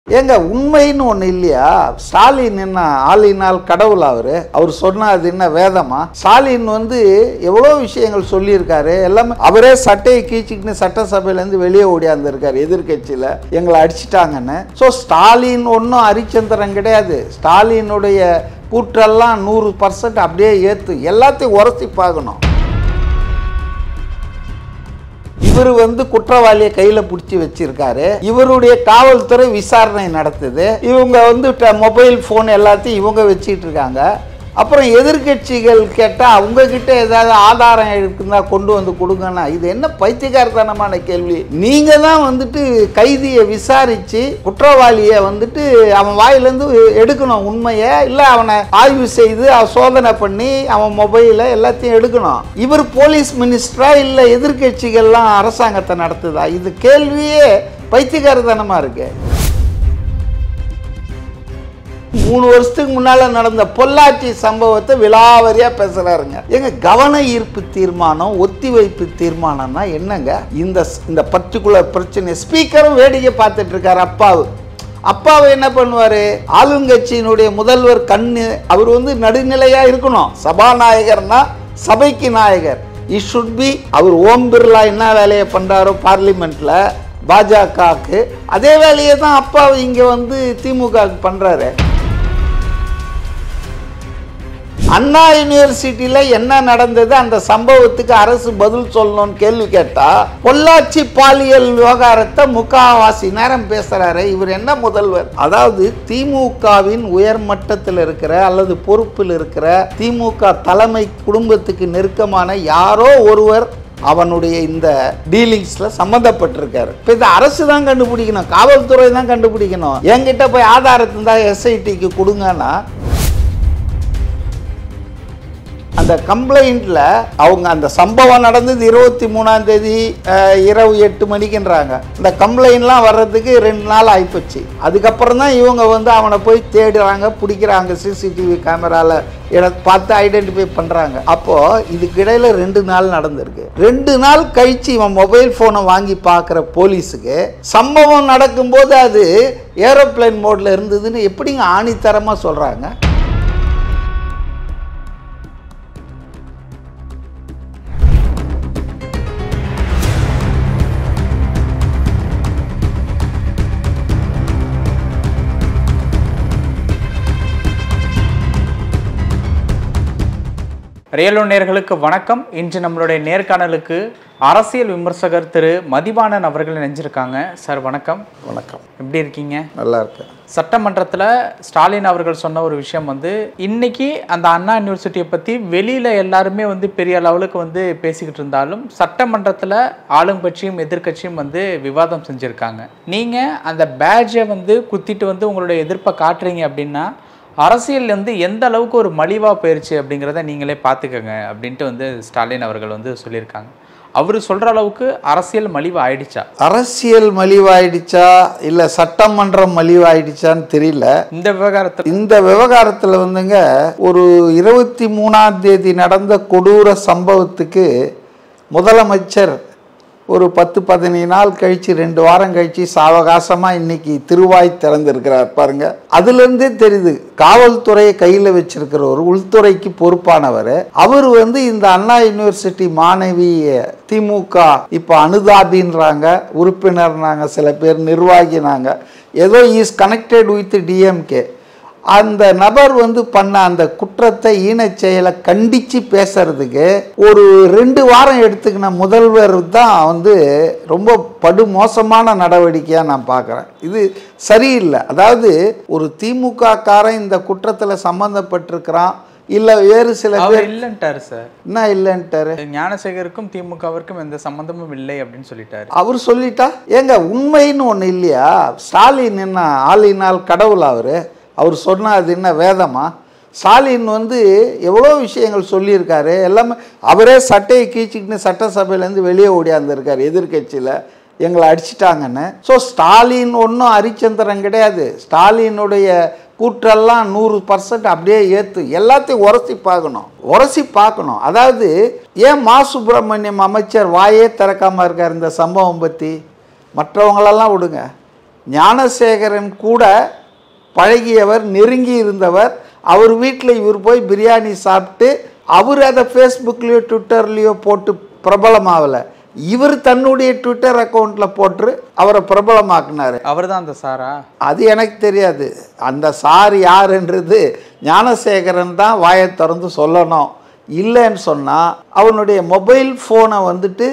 ஏங்க உண்மைன்னு ஒண்ணு இல்லையா? ஸ்டாலின் என்ன ஆளினால் கடவுள்? அவர் சொன்னா அது என்ன வேதமா? ஸ்டாலின் எவ்வளவு விஷயங்கள் சொல்லியிருக்காரு. எல்லாமே அவரே சட்டையை கீச்சிக்கிட்டு சட்டசபையில இருந்து வெளியே ஓடியாந்துருக்காரு எதிர்கட்சியில எங்களை அடிச்சிட்டாங்கன்னு. ஸோ ஸ்டாலின் ஒன்றும் ஹரிச்சந்திரன் கிடையாது. ஸ்டாலினுடைய கூற்றெல்லாம் 100% அப்படியே ஏத்து எல்லாத்தையும் உரசி பார்க்கணும். இவர் குற்றவாளியை கையில பிடிச்சி வச்சிருக்காரு. இவருடைய காவல்துறை விசாரணை நடத்துது. இவங்க மொபைல் போன் எல்லாத்தையும் இவங்க வச்சிட்டு இருக்காங்க. அப்புறம் எதிர்கட்சிகள் கேட்டா அவங்க கிட்ட ஏதாவது ஆதாரம் இருக்குன்னா கொண்டு வந்து கொடுங்கன்னா இது என்ன பைத்தியக்காரத்தனமான கேள்வி? நீங்க தான் கைதியை விசாரிச்சு குற்றவாளியை அவன் வாயிலிருந்து எடுக்கணும் உண்மையை, இல்ல அவனை ஆய்வு செய்து சோதனை பண்ணி அவன் மொபைல எல்லாத்தையும் எடுக்கணும். இவர் போலீஸ் மினிஸ்டரா இல்ல எதிர்கட்சிகள்லாம் அரசாங்கத்தை நடத்துதா? இது கேள்வியே பைத்தியக்காரத்தனமா இருக்கு. 3 வருஷத்துக்கு முன்னால நடந்த பொள்ளாச்சி சம்பவத்தை விலாவரியா பேசுறாருங்க. எங்க கவன ஈர்ப்பு தீர்மானம், ஒத்திவைப்பு தீர்மானம்னா என்னங்க? இந்த பர்டிகுலர் பிரச்சனை ஸ்பீக்கரும் வேடிக்கை பார்த்துட்டு இருக்காரு. அப்பாவை என்ன பண்ணுவாரு? ஆளுங்கட்சியினுடைய முதல்வர் கண்ணு. அவர் நடுநிலையா இருக்கணும். சபாநாயகர்னா சபைக்கு நாயகர். It should be. அவர் ஓம் பிர்லா என்ன வேலையை பண்றாரோ பார்லிமெண்ட்ல பாஜகவுக்கு, அதே வேலையை தான் அப்பா இங்க திமுக பண்றாரு. அண்ணா யூனிவர்சிட்டியில என்ன நடந்தது, அந்த சம்பவத்துக்கு அரசு பதில் சொல்லணும்னு கேள்வி கேட்டா பொள்ளாச்சி பாலியல் விவகாரத்தை முக்காவாசி நேரம் பேசுறாரு. இவர் என்ன முதல்வர்? அதாவது திமுகவின் உயர்மட்டத்தில் இருக்கிற அல்லது பொறுப்பில் இருக்கிற திமுக தலைமை குடும்பத்துக்கு நெருக்கமான யாரோ ஒருவர் அவனுடைய இந்த டீலிங்ஸ்ல சம்பந்தப்பட்டிருக்காரு. இப்ப இந்த அரசு தான் கண்டுபிடிக்கணும், காவல்துறை தான் கண்டுபிடிக்கணும். என்கிட்ட போய் ஆதாரத்தை தான் எஸ்ஐடிக்கு கொடுங்கன்னா அந்த கம்ப்ளைண்ட்ல அவங்க அந்த சம்பவம் நடந்தது 23ஆம் தேதி இரவு 8 மணிக்குன்றாங்க. இந்த கம்ப்ளைண்ட்லாம் வர்றதுக்கு 2 நாள் ஆயிப்போச்சு. அதுக்கப்புறம் தான் இவங்க அவனை போய் தேடுறாங்க, பிடிக்கிறாங்க, சிசிடிவி கேமரால பார்த்து ஐடென்டிஃபை பண்றாங்க. அப்போ இதுக்கு இடையில 2 நாள் நடந்திருக்கு. 2 நாள் கழிச்சு இவன் மொபைல் போனை வாங்கி பார்க்குற போலீஸுக்கு சம்பவம் நடக்கும்போது அது ஏரோப்ளேன் மோட்ல இருந்ததுன்னு எப்படிங்க ஆணித்தரமா சொல்றாங்க? ரியலோ நேயர்களுக்கு வணக்கம். இன்று நம்மளுடைய நேர்காணலுக்கு அரசியல் விமர்சகர் திரு மதிவாணன் அவர்கள் நினைஞ்சிருக்காங்க. சார் வணக்கம். வணக்கம். எப்படி இருக்கீங்க? நல்லா இருக்கேன். சட்டமன்றத்தில் ஸ்டாலின் அவர்கள் சொன்ன ஒரு விஷயம் இன்னைக்கு அந்த அண்ணா யூனிவர்சிட்டியை பற்றி வெளியில் எல்லாருமே பெரிய லெவலுக்கு பேசிக்கிட்டு இருந்தாலும் சட்டமன்றத்தில் ஆளுங்கட்சியும் எதிர்கட்சியும் விவாதம் செஞ்சுருக்காங்க. நீங்கள் அந்த பேட்ஜை குத்திட்டு உங்களுடைய எதிர்ப்பை காட்டுறீங்க அப்படின்னா அரசியல் எந்த அளவுக்கு ஒரு மலிவாக போயிடுச்சு அப்படிங்கிறத நீங்களே பார்த்துக்கங்க அப்படின்ட்டு ஸ்டாலின் அவர்கள் சொல்லியிருக்காங்க. அவர் சொல்கிற அளவுக்கு அரசியல் மலிவு ஆயிடுச்சா? அரசியல் மலிவாயிடுச்சா இல்லை சட்டமன்றம் மலிவாயிடுச்சான்னு தெரியல. இந்த விவகாரத்தில் ஒரு 23ஆம் தேதி நடந்த கொடூர சம்பவத்துக்கு முதலமைச்சர் ஒரு 10-15 நாள் கழிச்சு 2 வாரம் கழிச்சு சாவகாசமாக இன்னைக்கு திருவாய் திறந்திருக்கிறார் பாருங்க. அதுலேருந்தே தெரியுது காவல்துறையை கையில் வச்சிருக்கிறவர், உள்துறைக்கு பொறுப்பானவர். அவர் இந்த அண்ணா யூனிவர்சிட்டி மாணவிய திமுக இப்போ அனுதாபின்றாங்க, உறுப்பினர்னாங்க, சில பேர் நிர்வாகினாங்க, ஏதோ இஸ் கனெக்டட் வித் டிஎம்கே. அந்த நபர் பண்ண அந்த குற்றத்தை ஈனச் செயலை கண்டித்து பேசுறதுக்கு ஒரு 2 வாரம் எடுத்துக்கின முதல்வர் தான் ரொம்ப படுமோசமான நடவடிக்கையாக நான் பார்க்குறேன். இது சரியில்லை. அதாவது ஒரு திமுக காரன் இந்த குற்றத்தில் சம்பந்தப்பட்டிருக்கிறான், இல்ல வேறு சில பேர் இல்லன்ட்டாரு சார். என்ன இல்லன்ட்டாரு? ஞானசேகருக்கும் திமுகவிற்கும் எந்த சம்பந்தமும் இல்லை அப்படின்னு சொல்லிட்டாரு. அவர் சொல்லிட்டா ஏங்க உண்மைன்னு ஒண்ணு இல்லையா? ஸ்டாலின் என்ன ஆளினால் கடவுள்? அவர் சொன்னா அது என்ன வேதமா? ஸ்டாலின் எவ்வளோ விஷயங்கள் சொல்லியிருக்காரு. எல்லாமே அவரே சட்டையை கீச்சிக்கிட்டு சட்டசபையிலேருந்து வெளியே ஓடியாந்துருக்காரு எதிர்கட்சியில் எங்களை அடிச்சிட்டாங்கன்னு. ஸோ ஸ்டாலின் ஒன்றும் ஹரிச்சந்திரன் கிடையாது. ஸ்டாலினுடைய கூற்றெல்லாம் 100% அப்படியே ஏத்து எல்லாத்தையும் உரசி பார்க்கணும். அதாவது ஏன் மா சுப்பிரமணியம் அமைச்சர் வாயே திறக்காம இருக்கார் இந்த சம்பவம் பற்றி? மற்றவங்களெல்லாம் விடுங்க, ஞானசேகரன் கூட பழகியவர், நெருங்கி இருந்தவர். அவர் வீட்டில் இவர் போய் பிரியாணி சாப்பிட்டு அவர் அதை ஃபேஸ்புக்லேயோ ட்விட்டர்லேயோ போட்டு பிரபலமாகலை. இவர் தன்னுடைய ட்விட்டர் அக்கௌண்ட்டில் போட்டு அவரை பிரபலமாக்குனார். அவர் தான் அந்த சாரா? அது எனக்கு தெரியாது. அந்த சார் யாருன்றது ஞானசேகரன் தான் வாயை திறந்து சொல்லணும். இல்லைன்னு சொன்னால் அவனுடைய மொபைல் ஃபோனை வந்துட்டு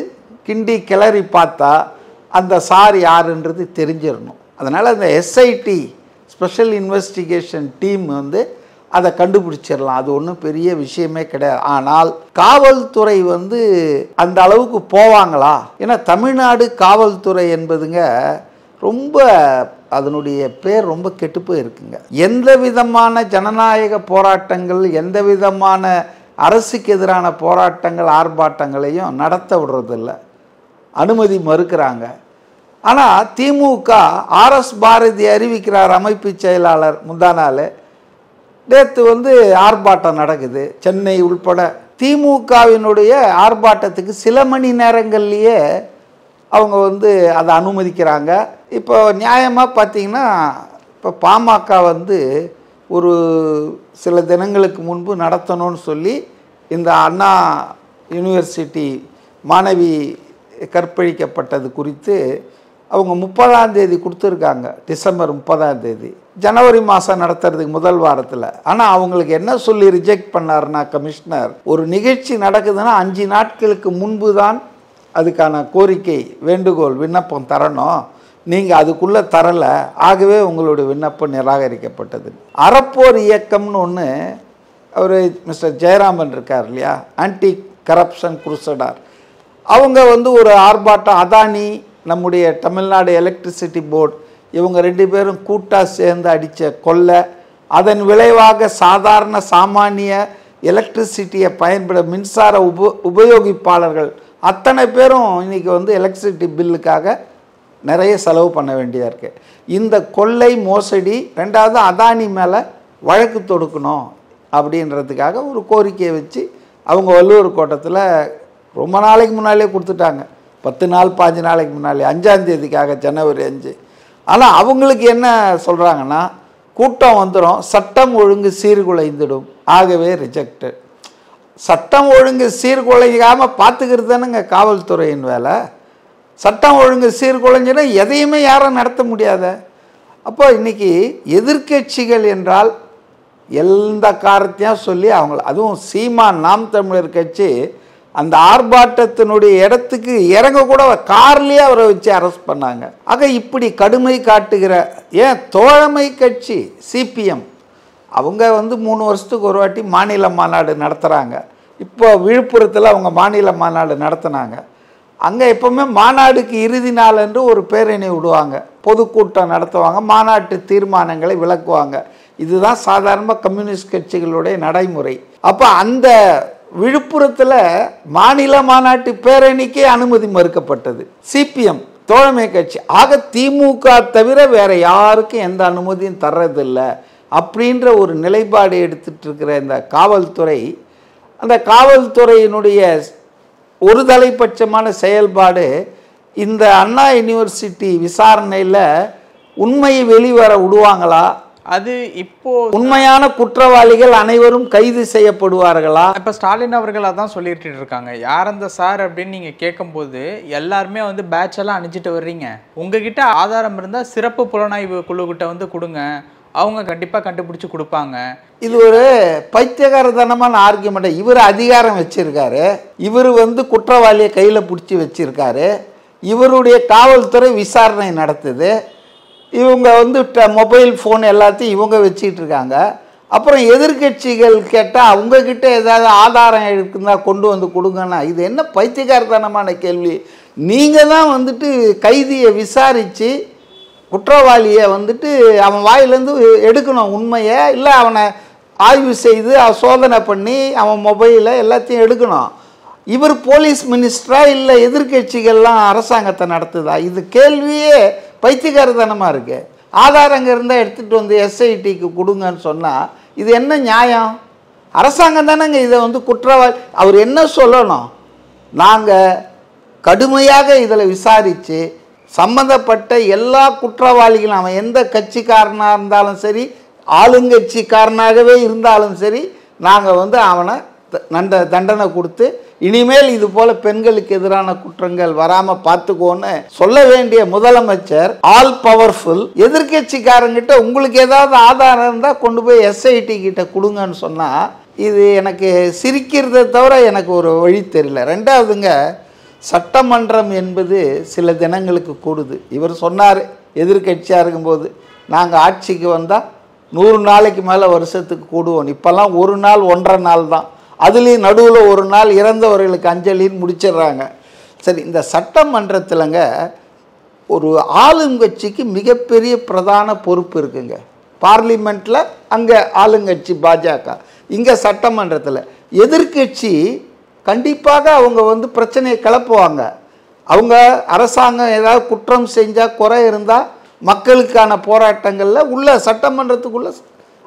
கிண்டி கிளறி பார்த்தா அந்த சார் யாருன்றது தெரிஞ்சிடணும். அதனால் அந்த எஸ்ஐடி ஸ்பெஷல் இன்வெஸ்டிகேஷன் டீம் வந்து அதை கண்டுபிடிச்சிடலாம். அது ஒன்றும் பெரிய விஷயமே கிடையாது. ஆனால் காவல்துறை வந்து அந்த அளவுக்கு போவாங்களா? ஏன்னா தமிழ்நாடு காவல்துறை என்பதுங்க ரொம்ப, அதனுடைய பேர் ரொம்ப கெட்டு போயிருக்குங்க. எந்த விதமான ஜனநாயக போராட்டங்கள், எந்த விதமான அரசுக்கு எதிரான போராட்டங்கள், ஆர்ப்பாட்டங்களையும் நடத்த விடுறதில்லை, அனுமதி மறுக்கிறாங்க. ஆனால் திமுக ஆர்எஸ் பாரதி அறிவிக்கிறார், அமைப்பு செயலாளர், முந்தானாள் நேற்று வந்து ஆர்ப்பாட்டம் நடக்குது சென்னை உள்பட. திமுகவினுடைய ஆர்ப்பாட்டத்துக்கு சில மணி நேரங்கள்லேயே அவங்க வந்து அதை அனுமதிக்கிறாங்க. இப்போ நியாயமாக பார்த்தீங்கன்னா, இப்போ பாமக வந்து ஒரு சில தினங்களுக்கு முன்பு நடத்தணும்னு சொல்லி இந்த அண்ணா யூனிவர்சிட்டி மாணவி கற்பழிக்கப்பட்டது குறித்து அவங்க 30ஆம் தேதி கொடுத்துருக்காங்க, டிசம்பர் 30ஆம் தேதி. ஜனவரி மாதம் நடத்துறதுக்கு முதல் வாரத்தில். ஆனால் அவங்களுக்கு என்ன சொல்லி ரிஜெக்ட் பண்ணார்னா கமிஷனர், ஒரு நிகழ்ச்சி நடக்குதுன்னா 5 நாட்களுக்கு முன்பு தான் அதுக்கான கோரிக்கை, வேண்டுகோள், விண்ணப்பம் தரணும். நீங்கள் அதுக்குள்ளே தரலை, ஆகவே உங்களுடைய விண்ணப்பம் நிராகரிக்கப்பட்டது. அறப்போர் இயக்கம்னு ஒன்று, அவர் மிஸ்டர் ஜெயராமன் இருக்கார் இல்லையா, ஆன்டி கரப்ஷன் குருசடார், அவங்க வந்து ஒரு ஆர்ப்பாட்டம், அதானி, நம்முடைய தமிழ்நாடு எலக்ட்ரிசிட்டி போர்டு, இவங்க 2 பேரும் கூட்டாக சேர்ந்து அடித்த கொள்ளை, அதன் விளைவாக சாதாரண சாமானிய எலக்ட்ரிசிட்டியை பயன்பட மின்சார உபயோகிப்பாளர்கள் அத்தனை பேரும் இன்றைக்கி வந்து எலக்ட்ரிசிட்டி பில்லுக்காக நிறைய செலவு பண்ண வேண்டியதாக இருக்குது. இந்த கொள்ளை மோசடி, ரெண்டாவது அதானி மேலே வழக்கு தொடுக்கணும் அப்படின்றதுக்காக ஒரு கோரிக்கையை வச்சு அவங்க வள்ளுவர் கோட்டத்தில் ரொம்ப நாளைக்கு முன்னாலே கொடுத்துட்டாங்க. 10 நாள் 5 நாளைக்கு முன்னாலே, 5ஆம் தேதிக்காக, ஜனவரி 5. ஆனால் அவங்களுக்கு என்ன சொல்கிறாங்கன்னா, கூட்டம் வந்துடும், சட்டம் ஒழுங்கு சீர்குலைந்துடும், ஆகவே ரிஜெக்டட். சட்டம் ஒழுங்கு சீர்குலையாமல் பார்த்துக்கிறது தானுங்க காவல்துறையின் வேலை. சட்டம் ஒழுங்கு சீர்குலைஞ்சுன்னா எதையுமே யாரும் நடத்த முடியாத. அப்போ இன்றைக்கி எதிர்க்கட்சிகள் என்றால் எந்த காரணத்தையும் சொல்லி அவங்கள, அதுவும் சீமான் நாம் தமிழர் கட்சி அந்த ஆர்ப்பாட்டத்தினுடைய இடத்துக்கு இறங்க கூட கார்லேயே அவரை வச்சு அரெஸ்ட் பண்ணாங்க. ஆக இப்படி கடுமை காட்டுகிற, ஏன் தோழமை கட்சி சிபிஎம் அவங்க வந்து 3 வருஷத்துக்கு ஒரு வாட்டி மாநில மாநாடு நடத்துகிறாங்க. இப்போ விழுப்புரத்தில் அவங்க மாநில மாநாடு நடத்தினாங்க. அங்கே எப்போவுமே மாநாடுக்கு இறுதி நாள் என்று ஒரு பேரணி விடுவாங்க, பொதுக்கூட்டம் நடத்துவாங்க, மாநாட்டு தீர்மானங்களை விளக்குவாங்க. இதுதான் சாதாரண கம்யூனிஸ்ட் கட்சிகளுடைய நடைமுறை. அப்போ அந்த விழுப்புரத்தில் மாநில மாநாட்டு பேரணிக்கே அனுமதி மறுக்கப்பட்டது, சிபிஎம் தோழமை கட்சி. ஆக திமுக தவிர வேற யாருக்கும் எந்த அனுமதியும் தர்றதில்லை அப்படின்ற ஒரு நிலைப்பாடு எடுத்துட்டு இருக்கிற இந்த காவல்துறை, அந்த காவல்துறையினுடைய ஒரு தலைப்பட்சமான செயல்பாடு இந்த அண்ணா யூனிவர்சிட்டி விசாரணையில் உண்மையை வெளிவர விடுவாங்களா? அது இப்போ உண்மையான குற்றவாளிகள் அனைவரும் கைது செய்யப்படுவார்களா? இப்போ ஸ்டாலின் அவர்கள் அதான் சொல்லிட்டு இருக்காங்க. யார் அந்த சார் அப்படின்னு நீங்கள் கேட்கும்போது எல்லாருமே வந்து பேட்ச் எல்லாம் அணிஞ்சிட்டு வர்றீங்க, உங்ககிட்ட ஆதாரம் இருந்தால் சிறப்பு புலனாய்வு குழுக்கிட்ட வந்து கொடுங்க, அவங்க கண்டிப்பாக கண்டுபிடிச்சி கொடுப்பாங்க. இது ஒரு பைத்தியகாரத்தனமான ஆர்கியூமெண்ட். இவர் அதிகாரம் வச்சிருக்காரு, இவர் வந்து குற்றவாளியை கையில் பிடிச்சி வச்சிருக்காரு, இவருடைய காவல்துறை விசாரணை நடத்துது, இவங்க வந்து மொபைல் ஃபோன் எல்லாத்தையும் இவங்க வச்சுக்கிட்டு இருக்காங்க. அப்புறம் எதிர்கட்சிகள் கேட்டால் அவங்கக்கிட்ட ஏதாவது ஆதாரம் இருக்குன்னா கொண்டு வந்து கொடுங்கன்னா, இது என்ன பைத்தியகாரத்தனமான கேள்வி? நீங்கள் தான் வந்துட்டு கைதியை விசாரித்து குற்றவாளியை வந்துட்டு அவன் வாயிலேருந்து எடுக்கணும் உண்மையை, இல்லை அவனை ஆய்வு செய்து சோதனை பண்ணி அவன் மொபைலை எல்லாத்தையும் எடுக்கணும். இவர் போலீஸ் மினிஸ்டரா இல்லை எதிர்கட்சிகள்லாம் அரசாங்கத்தை நடத்துதா? இது கேள்வியே பைத்தியகாரத்தனமாக இருக்கு. ஆதாரங்க இருந்தால் எடுத்துகிட்டு வந்து எஸ்ஐடிக்கு கொடுங்கன்னு சொன்னால் இது என்ன நியாயம்? அரசாங்கம் தானேங்க இதை வந்து குற்றவாளி. அவர் என்ன சொல்லணும்? நாங்கள் கடுமையாக இதில் விசாரித்து சம்பந்தப்பட்ட எல்லா குற்றவாளிகளும், அவன் எந்த கட்சிக்காரனாக இருந்தாலும் சரி, ஆளுங்கட்சிக்காரனாகவே இருந்தாலும் சரி, நாங்கள் வந்து அவனை தண்டனை கொடுத்து இனிமேல் இது போல பெண்களுக்கு எதிரான குற்றங்கள் வராம பார்த்துக்கோன்னு சொல்ல வேண்டிய முதலமைச்சர் ஆல் பவர்ஃபுல், எதிர்கட்சிக்காரங்கிட்ட உங்களுக்கு ஏதாவது ஆதாரம் இருந்தால் கொண்டு போய் SIT கிட்ட கொடுங்கன்னு சொன்னா இது எனக்கு சிரிக்கிறத தவிர எனக்கு ஒரு வழி தெரியல. ரெண்டாவதுங்க, சட்டமன்றம் என்பது சில தினங்களுக்கு கூடுது. இவர் சொன்னார் எதிர்கட்சியாக இருக்கும்போது நாங்கள் ஆட்சிக்கு வந்தால் 100 நாளைக்கு மேலே வருஷத்துக்கு கூடுவோம். இப்போல்லாம் ஒரு நாள் 1.5 நாள் தான். அதுலேயும் நடுவில் ஒரு நாள் இறந்தவர்களுக்கு அஞ்சலின்னு முடிச்சிடுறாங்க. சரி, இந்த சட்டமன்றத்தில்ங்க ஒரு ஆளுங்கட்சிக்கு மிகப்பெரிய பிரதான பொறுப்பு இருக்குங்க. பார்லிமெண்ட்டில் அங்கே ஆளுங்கட்சி பாஜக, இங்கே சட்டமன்றத்தில் எதிர்கட்சி கண்டிப்பாக அவங்க வந்து பிரச்சனையை கிளப்புவாங்க. அவங்க அரசாங்கம் ஏதாவது குற்றம் செஞ்சால், குறை இருந்தால் மக்களுக்கான போராட்டங்களில் உள்ள சட்டமன்றத்துக்குள்ள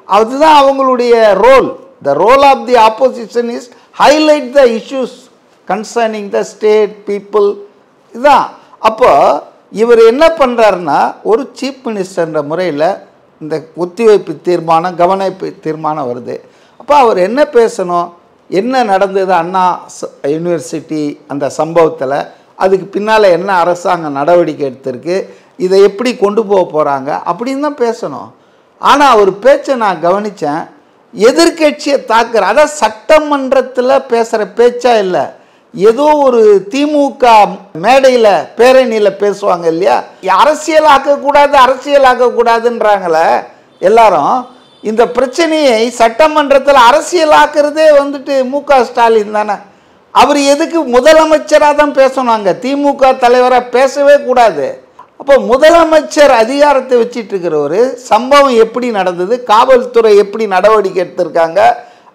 அதுதான் அவங்களுடைய role. The role of the opposition is highlight the issues concerning the state people. இதுதான். அப்போ இவர் என்ன பண்ணுறாருன்னா, ஒரு சீஃப் மினிஸ்டர்ன்ற முறையில் இந்த ஒத்திவைப்பு தீர்மானம், கவனிப்பு தீர்மானம் வருது. அப்போ அவர் என்ன பேசணும், என்ன நடந்தது அண்ணா யூனிவர்சிட்டி அந்த சம்பவத்தில், அதுக்கு பின்னால் என்ன அரசாங்கம் நடவடிக்கை எடுத்திருக்கு, இதை எப்படி கொண்டு போக போகிறாங்க அப்படின்னு தான் பேசணும். ஆனால் அவர் பேச்சை நான் கவனித்தேன், எதிர்கட்சியை தாக்குற, அதான் சட்டமன்றத்தில் பேசுகிற பேச்சா இல்லை, ஏதோ ஒரு திமுக மேடையில் பேரணியில் பேசுவாங்க இல்லையா, அரசியல் ஆக்கக்கூடாது அரசியல் ஆக்கக்கூடாதுன்றாங்களே எல்லாரும். இந்த பிரச்சனையை சட்டமன்றத்தில் அரசியல் ஆக்குறதே வந்துட்டு MK ஸ்டாலின் தானே. அவர் எதுக்கு முதலமைச்சராக தான் பேசணும், அங்கே திமுக தலைவராக பேசவே கூடாது. அப்போ முதலமைச்சர் அதிகாரத்தை வச்சிட்டு இருக்கிற ஒரு சம்பவம் எப்படி நடந்தது, காவல்துறை எப்படி நடவடிக்கை எடுத்திருக்காங்க,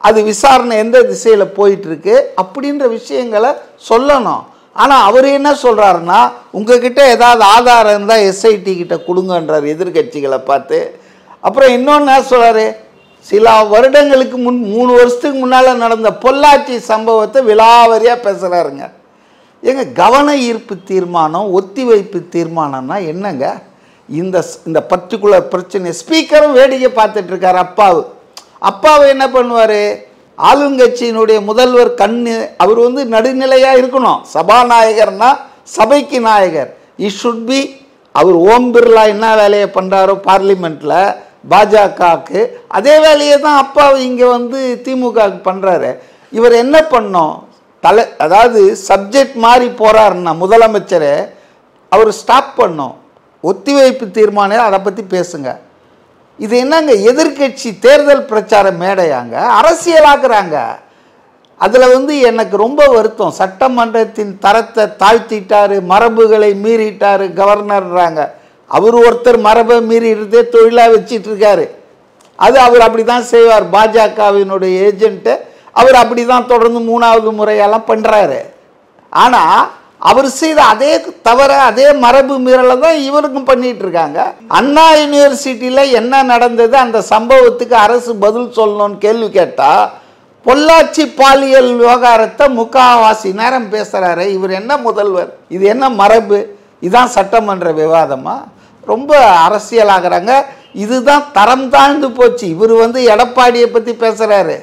அது விசாரணை எந்த திசையில் போயிட்டுருக்கு அப்படின்ற விஷயங்களை சொல்லணும். ஆனால் அவர் என்ன சொல்கிறாருன்னா, உங்ககிட்ட ஏதாவது ஆதாரம் இருந்தால் SIT கிட்ட கொடுங்கன்றார் எதிர்கட்சிகளை பார்த்து. அப்புறம் இன்னொன்று என்ன சொல்கிறாரு, சில வருடங்களுக்கு 3 வருஷத்துக்கு முன்னால் நடந்த பொள்ளாச்சி சம்பவத்தை விலாவரியாக பேசுகிறாருங்க. ஏங்க, கவன ஈர்ப்பு தீர்மானம், ஒத்திவைப்பு தீர்மானம்னா என்னங்க? இந்த பர்டிகுலர் பிரச்சனை ஸ்பீக்கரும் வேடிக்கை பார்த்துட்டு இருக்கார். அப்பாவை என்ன பண்ணுவார், ஆளுங்கட்சியினுடைய முதல்வர் கண்ணு, அவர் வந்து நடுநிலையாக இருக்கணும். சபாநாயகர்னா சபைக்கு நாயகர், ஷுட் பி. அவர் ஓம் பிர்லா என்ன வேலையை பண்ணுறாரோ பார்லிமெண்ட்டில் பாஜகவுக்கு, அதே வேலையை தான் அப்பாவை இங்கே வந்து திமுகவுக்கு பண்ணுறாரு. இவர் என்ன பண்ணோம், அதாவது சப்ஜெக்ட் மாதிரி போகிறாருன்னா முதலமைச்சரை அவர் ஸ்டாப் பண்ணோம். ஒத்திவைப்பு தீர்மானம் அதை பற்றி பேசுங்க. இது என்னங்க, எதிர்கட்சி தேர்தல் பிரச்சார மேடையாங்க, அரசியலாக்குறாங்க. அதில் வந்து எனக்கு ரொம்ப வருத்தம், சட்டமன்றத்தின் தரத்தை தாழ்த்திட்டாரு, மரபுகளை மீறிட்டாரு கவர்னர்ன்றாங்க. அவர் ஒருத்தர் மரபை மீறிடுறதே தொழிலாக வச்சிட்டு இருக்காரு. அது அவர் அப்படி தான் செய்வார். பாஜகவினுடைய ஏஜென்ட்டு அவர் அப்படி தான் தொடர்ந்து 3வது முறையெல்லாம் பண்ணுறாரு. ஆனால் அவர் செய்த அதே தவிர அதே மரபு மீறலை தான் இவருக்கும் பண்ணிட்டு இருக்காங்க. அண்ணா யூனிவர்சிட்டியில் என்ன நடந்தது, அந்த சம்பவத்துக்கு அரசு பதில் சொல்லணும்னு கேள்வி கேட்டால் பொள்ளாச்சி பாலியல் விவகாரத்தை முக்காவாசி நேரம் பேசுகிறாரு. இவர் என்ன முதல்வர், இது என்ன மரபு, இதுதான் சட்டமன்ற விவாதமா? ரொம்ப அரசியலாகிறாங்க. இதுதான் தரம் தாழ்ந்து போச்சு. இவர் வந்து எடப்பாடியை பற்றி பேசுகிறாரு.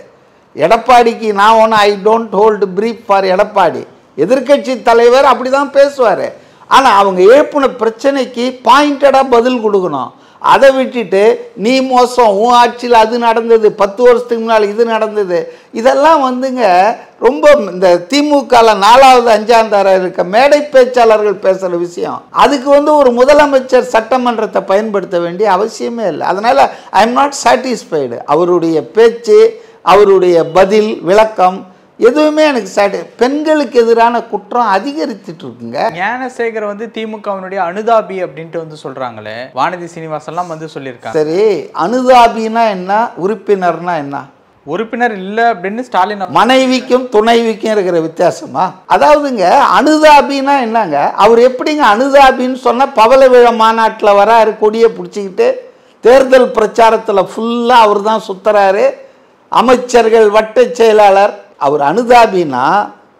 எடப்பாடிக்கு நான் ஒன்று I don't hold brief for Edappadi, எதிர்கட்சி தலைவர் அப்படி தான் பேசுவார். ஆனால் அவங்க எழுப்பின பிரச்சனைக்கு பாயிண்டடாக பதில் கொடுக்கணும். அதை விட்டுட்டு நீ மோசம், உன் ஆட்சியில் அது நடந்தது, 10 வருஷத்துக்கு முன்னால் இது நடந்தது, இதெல்லாம் வந்துங்க ரொம்ப இந்த திமுகவில் 4வது 5ஆம் தர இருக்க மேடை பேச்சாளர்கள் பேசுகிற விஷயம். அதுக்கு வந்து ஒரு முதலமைச்சர் சட்டமன்றத்தை பயன்படுத்த வேண்டிய அவசியமே இல்லை. அதனால் ஐ எம் நாட் சாட்டிஸ்ஃபைடு. அவருடைய பேச்சு, அவருடைய பதில், விளக்கம் எதுவுமே எனக்கு பெண்களுக்கு எதிரான குற்றம் அதிகரித்துட்டு இருக்குங்க. ஞானசேகர் வந்து திமுகவினுடைய அனுதாபி அப்படின்ட்டு வந்து சொல்றாங்களே, வானதி சீனிவாசன்லாம் வந்து சொல்லியிருக்காங்க. சரி, அனுதாபினா என்ன, உறுப்பினர்னா என்ன? உறுப்பினர் இல்லை அப்படின்னு ஸ்டாலின், மனைவிக்கும் துணைவிக்கும் இருக்கிற வித்தியாசமா? அதாவதுங்க அனுதாபினா என்னங்க, அவர் எப்படிங்க அனுதாபின்னு சொன்னால் பவள விழா மாநாட்டில் வராரு, கொடியை பிடிச்சிக்கிட்டு தேர்தல் பிரச்சாரத்தில் ஃபுல்லாக அவர் தான் சுத்துறாரு, அமைச்சர்கள் வட்ட செயலாளர். அவர் அனுதாபின்னா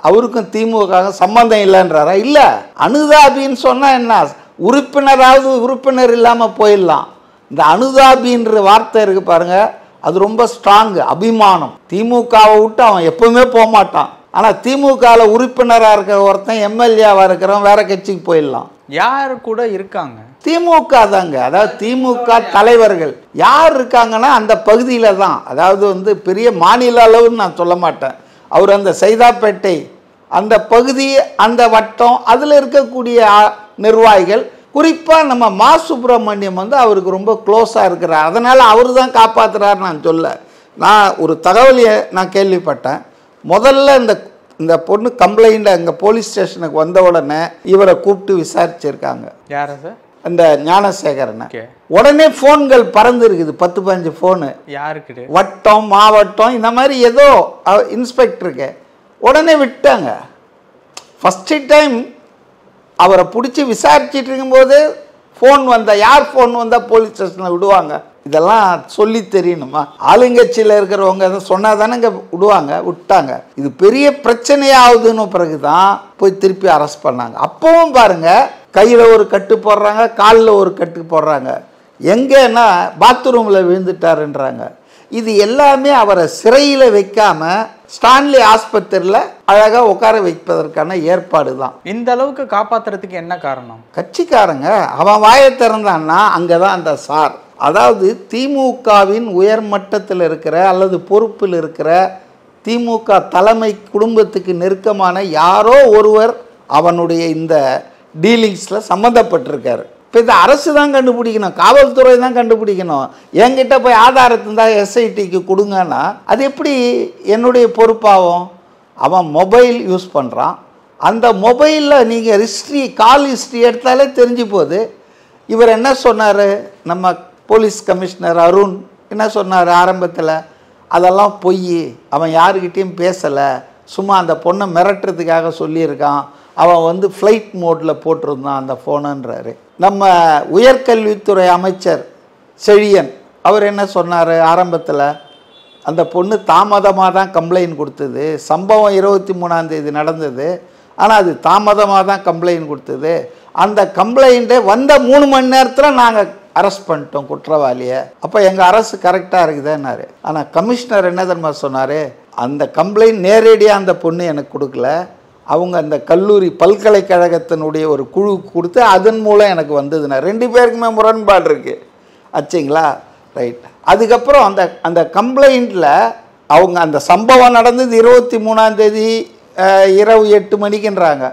அவருக்கும் திமுக சம்பந்தம் இல்லைன்றாரா? இல்லை. அனுதாபின்னு சொன்னால் என்ன, உறுப்பினர் இல்லாமல் போயிடலாம். இந்த அனுதாபின்ற வார்த்தை இருக்கு பாருங்க, அது ரொம்ப ஸ்ட்ராங்கு, அபிமானம். திமுகவை விட்டு அவன் எப்பவுமே போக மாட்டான். ஆனால் திமுகவில் உறுப்பினராக இருக்கிற ஒருத்தன் எம்எல்ஏவாக இருக்கிறவன் வேற கட்சிக்கு போயிடலாம். யார் கூட இருக்காங்க? திமுக தாங்க. அதாவது திமுக தலைவர்கள் யார் இருக்காங்கன்னா அந்த பகுதியில் தான். அதாவது வந்து பெரிய மாநில அளவுன்னு நான் சொல்ல மாட்டேன். அவர் அந்த சைதாப்பேட்டை அந்த பகுதி, அந்த வட்டம், அதில் இருக்கக்கூடிய நிர்வாகிகள், குறிப்பாக நம்ம மா சுப்பிரமணியம் வந்து அவருக்கு ரொம்ப க்ளோஸாக இருக்கிறார். அதனால் அவர் தான் காப்பாற்றுறாரு நான் சொல்ல. நான் ஒரு தகவலையை நான் கேள்விப்பட்டேன். முதல்ல இந்த பொண்ணு கம்ப்ளைண்ட் அங்கே போலீஸ் ஸ்டேஷனுக்கு வந்த உடனே இவரை கூப்பிட்டு விசாரிச்சிருக்காங்க. யார் சார்? அந்த ஞானசேகரனை. உடனே ஃபோன்கள் பறந்து இருக்குது, 10-15 ஃபோனு. யாருக்கு? வட்டம், மாவட்டம், இந்த மாதிரி ஏதோ இன்ஸ்பெக்டருக்கு. உடனே விட்டாங்க. ஃபஸ்ட்டு டைம் அவரை பிடிச்சி விசாரிச்சுட்டு இருக்கும்போது ஃபோன் வந்தால், யார் ஃபோன் வந்தால் போலீஸ் ஸ்டேஷனில் விடுவாங்க? இதெல்லாம் சொல்லி தெரியணுமா? ஆளுங்கட்சியில் இருக்கிறவங்க அதை சொன்னால் தானே இங்கே விடுவாங்க. விட்டாங்க. இது பெரிய பிரச்சனையாகுதுன்னு பிறகு தான் போய் திருப்பி அரெஸ்ட் பண்ணாங்க. அப்பவும் பாருங்கள், கையில் ஒரு கட்டு போடுறாங்க, காலில் ஒரு கட்டு போடுறாங்க. எங்கன்னா பாத்ரூமில் விழுந்துட்டாருன்றாங்க. இது எல்லாமே அவரை சிறையில் வைக்காமல் ஸ்டான்லி ஆஸ்பத்திரியில் அழகாக உட்கார வைப்பதற்கான ஏற்பாடு தான். இந்த அளவுக்கு காப்பாற்றுறதுக்கு என்ன காரணம்? கட்சிக்காரங்க. அவன் வாயை திறந்தான்னா அங்கே தான் அந்த சார், அதாவது திமுகவின் உயர்மட்டத்தில் இருக்கிற அல்லது பொறுப்பில் இருக்கிற திமுக தலைமை குடும்பத்துக்கு நெருக்கமான யாரோ ஒருவர் அவனுடைய இந்த டீலிங்ஸில் சம்மந்தப்பட்டிருக்காரு. இப்போ இந்த அரசு தான் கண்டுபிடிக்கணும், காவல்துறை தான் கண்டுபிடிக்கணும். என்கிட்ட போய் ஆதாரத்தை தான் எஸ்ஐடிக்கு கொடுங்கன்னா அது எப்படி என்னுடைய பொறுப்பாகும்? அவன் மொபைல் யூஸ் பண்ணுறான். அந்த மொபைலில் நீங்கள் ஹிஸ்ட்ரி, கால் ஹிஸ்ட்ரி எடுத்தாலே தெரிஞ்சு போகுது. இவர் என்ன சொன்னார், நம்ம போலீஸ் கமிஷனர் அருண் என்ன சொன்னார் ஆரம்பத்தில்? அதெல்லாம் பொய், அவன் யாருக்கிட்டேயும் பேசலை, சும்மா அந்த பொண்ணை மிரட்டுறதுக்காக சொல்லியிருக்கான், அவன் வந்து ஃப்ளைட் மோடில் போட்டிருந்தான் அந்த ஃபோனுன்றாரு. நம்ம உயர்கல்வித்துறை அமைச்சர் செழியன் அவர் என்ன சொன்னார் ஆரம்பத்தில்? அந்த பொண்ணு தாமதமாக தான் கம்ப்ளைண்ட் கொடுத்தது, சம்பவம் 23ஆம் தேதி நடந்தது, ஆனால் அது தாமதமாக தான் கம்ப்ளைண்ட் கொடுத்தது, அந்த கம்ப்ளைண்ட்டை வந்த 3 மணி நேரத்தில் நாங்கள் அரெஸ்ட் பண்ணிட்டோம் குற்றவாளியை, அப்போ எங்கள் அரசு கரெக்டாக இருக்குதுன்னாரு. ஆனால் கமிஷனர் என்ன தெரியுமா சொன்னார், அந்த கம்ப்ளைண்ட் நேரடியாக அந்த பொண்ணு எனக்கு கொடுக்கல, அவங்க அந்த கல்லூரி பல்கலைக்கழகத்தினுடைய ஒரு குழு கொடுத்து அதன் மூலம் எனக்கு வந்ததுன்னா 2 பேருக்குமே முரண்பாடு இருக்குது. ஆச்சுங்களா? ரைட். அதுக்கப்புறம் அந்த கம்ப்ளைண்ட்டில் அவங்க அந்த சம்பவம் நடந்தது 23ஆம் தேதி இரவு 8 மணிக்குன்றாங்க.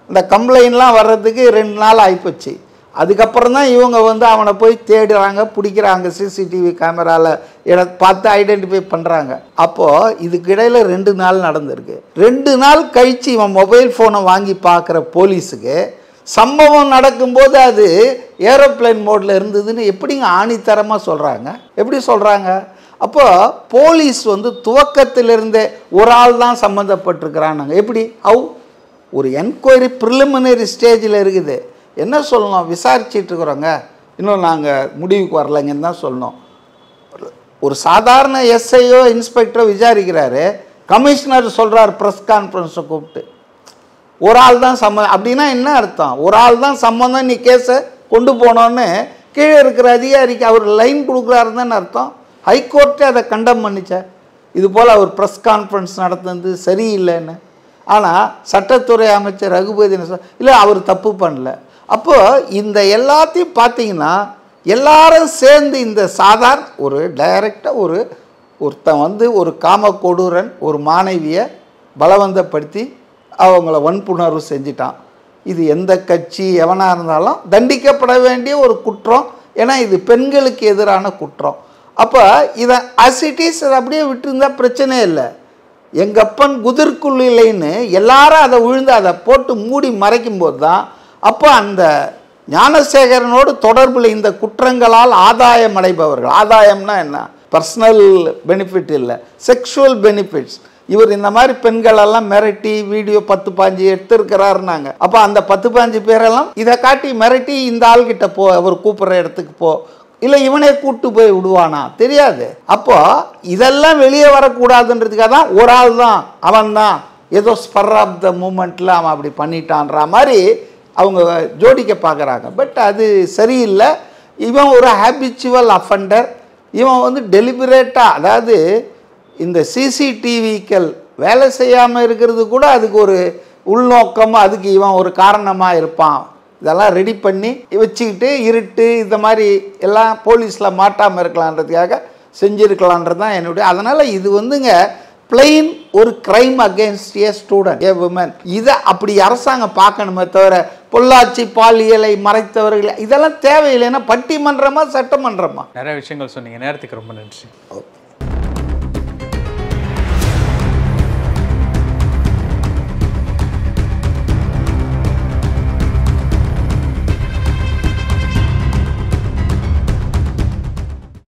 அந்த கம்ப்ளைண்ட்லாம் வர்றதுக்கு 2 நாள் ஆகிப்போச்சு. அதுக்கப்புறம் தான் இவங்க வந்து அவனை போய் தேடுறாங்க, பிடிக்கிறாங்க, சிசிடிவி கேமராவில் பார்த்து ஐடென்டிஃபை பண்ணுறாங்க. அப்போது இதுக்கு இடையில் 2 நாள் நடந்திருக்கு. 2 நாள் கழித்து இவன் மொபைல் ஃபோனை வாங்கி பார்க்குற போலீஸுக்கு சம்பவம் நடக்கும்போது அது ஏரோப்ளைன் மோடில் இருந்ததுன்னு எப்படிங்க ஆணித்தரமாக சொல்கிறாங்க? எப்படி சொல்கிறாங்க? அப்போது போலீஸ் வந்து துவக்கத்திலிருந்தே ஒரு ஆள் தான் சம்மந்தப்பட்டிருக்கிறான்னாங்க. எப்படி? ஒரு என்கொயரி ப்ரிலிமினரி ஸ்டேஜில் இருக்குது. என்ன சொல்லணும்? விசாரிச்சுட்டு இருக்கிறோங்க, இன்னும் நாங்கள் முடிவுக்கு வரலைங்கன்னு தான் சொல்லணும். ஒரு சாதாரண எஸ்ஐயோ இன்ஸ்பெக்டரோ விசாரிக்கிறாரு, கமிஷனர் சொல்கிறார் ப்ரெஸ் கான்ஃபரன்ஸை கூப்பிட்டு ஒரு ஆள் தான் சம்மந்தம். அப்படின்னா என்ன அர்த்தம்? ஒரு ஆள் தான் சம்மந்தம், நீ கேஸை கொண்டு போனோன்னு கீழே இருக்கிற அதிகாரிக்கு அவர் லைன் கொடுக்குறாருன்னு அர்த்தம். ஹைகோர்ட்டே அதை கண்டம் பண்ணிச்சேன். இது போல் அவர் ப்ரெஸ் கான்ஃபரன்ஸ் நடத்துனது சரியில்லைன்னு. ஆனால் சட்டத்துறை அமைச்சர் ரகுபதி இல்லை, அவர் தப்பு பண்ணல. அப்போது இந்த எல்லாத்தையும் பார்த்தீங்கன்னா எல்லாரும் சேர்ந்து இந்த சாதாரண ஒரு டைரக்டாக ஒருத்தன் வந்து ஒரு காம கொடூரன் ஒரு மாணவியை பலவந்தப்படுத்தி அவங்கள வன்புணர்வு செஞ்சிட்டான். இது எந்த கட்சி எவனாக இருந்தாலும் தண்டிக்கப்பட வேண்டிய ஒரு குற்றம். ஏன்னா இது பெண்களுக்கு எதிரான குற்றம். அப்போ இதை அசிட்டிஸ் அப்படியே விட்டுருந்தா பிரச்சனையே இல்லை. எங்கப்பன் குதிர்க்குள் இல்லைன்னு எல்லாரும் அதை விழுந்து அதை போட்டு மூடி மறைக்கும்போது தான் அப்போ அந்த ஞானசேகரனோடு தொடர்பில் இந்த குற்றங்களால் ஆதாயம் அடைபவர்கள், ஆதாயம்னா என்ன? பர்சனல் பெனிஃபிட் இல்லை, செக்ஷுவல் பெனிஃபிட்ஸ். இவர் இந்த மாதிரி பெண்களெல்லாம் மிரட்டி வீடியோ 10-15 எடுத்துருக்கிறாருனாங்க. அப்போ அந்த 10-15 பேரெல்லாம் இதை காட்டி மிரட்டி இந்த ஆள்கிட்ட போ, அவர் கூப்பிட்ற இடத்துக்கு போ, இல்லை இவனே கூட்டு போய் விடுவானா தெரியாது. அப்போ இதெல்லாம் வெளியே வரக்கூடாதுன்றதுக்காக தான் ஒரு ஆள் தான், அவன் தான் ஏதோ ஸ்பர் ஆஃப் த மூமெண்ட்டில் அவன் அப்படி பண்ணிட்டான்ற மாதிரி அவங்க ஜோடிக்க பார்க்குறாங்க. பட் அது சரியில்லை. இவன் ஒரு ஹேபிச்சுவல் அஃபண்டர். இவன் வந்து டெலிபரேட்டாக, அதாவது இந்த சிசிடிவிக்கள் வேலை செய்யாமல் இருக்கிறது கூட அதுக்கு ஒரு உள்நோக்கமாக, அதுக்கு இவன் ஒரு காரணமாக இருப்பான். இதெல்லாம் ரெடி பண்ணி வச்சுக்கிட்டு இருட்டு இந்த மாதிரி எல்லாம் போலீஸில் மாட்டாமல் இருக்கலான்றதுக்காக செஞ்சுருக்கலான்றது தான் என்னுடைய. அதனால் இது வந்துங்க பிளெயின் ஒரு crime against A student, A women. இதை அப்படி அரசாங்கம் பார்க்கணுமே தவிர பொள்ளாச்சி பாலியலை மறைத்தவர்கள் இதெல்லாம் தேவையில்லைன்னா பட்டிமன்றமா சட்டமன்றமா? நிறைய விஷயங்கள் சொன்னீங்க. நேரத்துக்கு ரொம்ப நன்றி.